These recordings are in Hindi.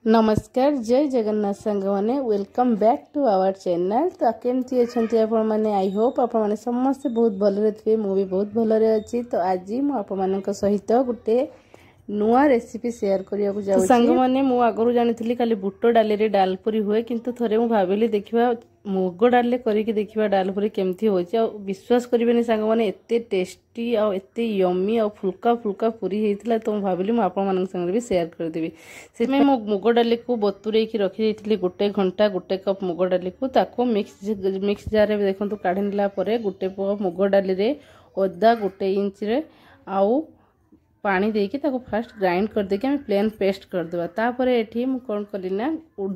नमस्कार जय जगन्नाथ सांग मैंने welcome back to our channel. तो केमती अच्छे आपण मैंने आई होप आपण मैंने समस्ते बहुत भलरे थे मुझे बहुत भलरे अच्छी। तो आज मुझे सहित गोटे नुआ रेसिपी शेयर करने को जाऊँ। सांग मैंने मु आगु जानी खाली बुट डाली रे डालपुरी हुए किंतु थरे मु भाविली देखिबा मुग डाल करके देखिबा डालपुरी केमती होची। आ विश्वास करिबेनी सांग मैंने एते टेस्टी आ एते यम्मी आ फुल्का फुल्का पूरी हेतिला। तो मु भाविली मु आपण मानक संगे भी शेयर कर देबी। से में मु मुग डाली को बतुरे की रखी देइथिली गोटे घंटा गोटे कप मुग डाली को ताको मिक्स जार रे देखंतु काढी नेला परे गोटे मुग डाली रे अदा गोटे इंच रे आउ पानी देके ताको फास्ट ग्राइंड कर देके हमें प्लेन पेस्ट कर देबा। तापरे एठी मु कोन कली ना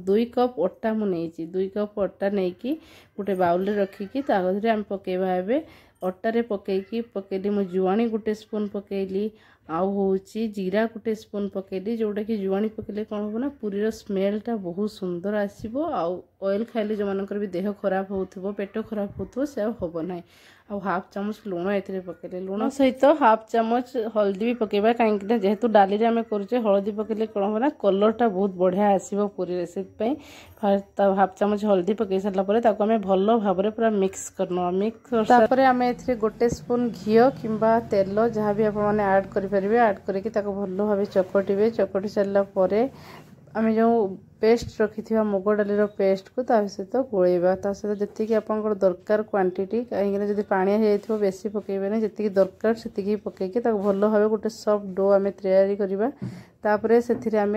2 कप अट्टा मु नेइची 2 कप अट्टा नेकी गोटे बाउल रे रखिकी तागरे हम पकेबा। एबे अट्टा रे पकेली मु जुआनी गोटे स्पून पकेली आउ होची जीरा गोटे स्पून पकेली जोटा कि जुआनी पकेले कौन हो ना पूरी स्मेलटा बहुत सुंदर आसीबो। आउ ऑयल खाइले जो मानकर भी देह खराब होथबो पेट खराब होथबो से होबो नाही। आउ हाफ चामच लुण एथिरे पकेले लुण सहित हाफ चामच हल्दी भी पकेबा कहीं जेहेतु डाली रे आमे करछे हल्दी पकेले कौन हो ना कलरटा बहुत बढ़िया आसीबो पूरी रेसिपी फर्स्ट हाफ चामच हल्दी पके सारला परे ताको आमे भलो भाबरे पूरा मिक्स करनो। मिक्स तापरे आमे एथिरे गोटे स्पून घियो किंबा तेल जहाँ भी आपण माने ऐड करि परिबे ऐड करके ताको भलो भाबे चकटिबे। चकटि सारला परे आमे जो पेस्ट रखी मुग डाली पेस्ट को सहित गोलेबा ता सहित जी आप दरकार क्वांटिटी कहीं जब पानी हो बेसी पकेबे जी दरकार से पकईकि भल भाव गोटे सॉफ्ट डो आम तैयारी करवा। तापर से आम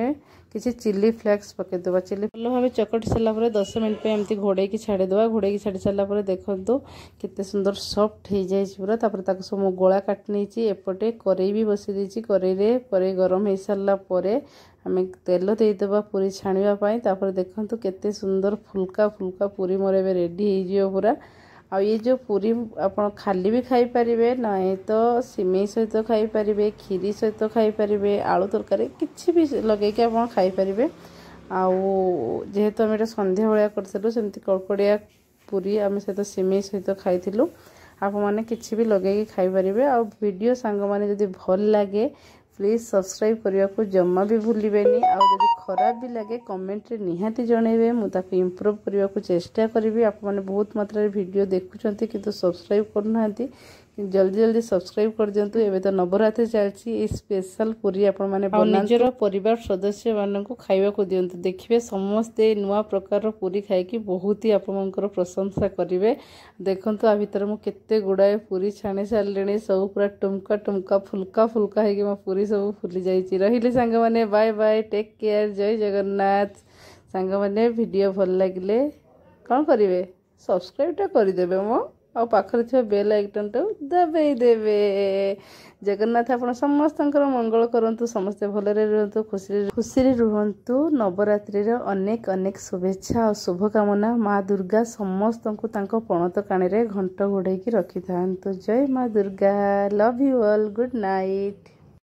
किसी चिली फ्लेक्स पकईदे चिली भल भाव चकटी सारापर 10 मिनट पे एमती घोड़े छाड़ीदे। घोड़े छाड़ी सारापर देखो केते सुंदर सॉफ्ट हो जाए पूरा। तापर सब गोला काट नहीं एपटे करेई भी बसी देती करेई पर गरम हो सारापर आम तेल देदेबा पूरी छाणवाई। तापर देखो केते सुंदर फुल्का फुल्का पूरी मोर ए रेडी हो पूरा। आ ये जो पूरी आप खाली भी खाई पारिबे नहीं तो सिमेई सहित खाई पारिबे खीरी सहित खाई पारिबे आलू तरकारी किछि भी लगे कि आप खाई पारिबे। आउ जेहेतु आम संध्या भाया करथिलु सेमती कड़कड़िया पूरी आम सहित सिमेई सहित खाइथिलु आप माने किछि भी लगे खाई पारिबे। आ वीडियो सांग माने जदि भल लागे प्लीज सब्सक्राइब करने को जमा भी भूलिबेनी। आ जदि खराब भी लगे कमेंट रे निहाती जणेबे मुझे इम्प्रूव करने को चेष्टा करी। आप मैंने बहुत मात्रा वीडियो देखुंत किंतु सब्सक्राइब करना जल्दी जल्दी सब्सक्राइब कर दिंतु। एबे तो नवरात्रि चलती स्पेशल पूरी आप निजर परिवार सदस्य मान खावा को दिंतु देखिए समस्ते नुआ प्रकार पूरी खाई बहुत ही आपंकर प्रशंसा करेंगे। देखो आ भर मुझे गुड़ाए पूरी छाणी सारे सब पूरा टुमका टुमका फुल्का फुल्का है मो पूरी सब फुली जाइए। रही सांग मैंने बाय बाय टेक केयर जय जगन्नाथ। सांग मैंने वीडियो भल लगे कौन करेंगे सब्सक्राइबटा करदेवे मो आ पाखरे थी बेल आइकन टा दबाई देवे। जगन्नाथ आप समस्त मंगल करंतु समस्ते भलरे रुहंतु खुशी रुहंतु। नवरात्रि अनेक अनेक शुभेच्छा और शुभकामना। माँ दुर्गा समस्त को तांको पणत काणी रे घंट घोड़े रखी था। जय माँ Durga love you all good night.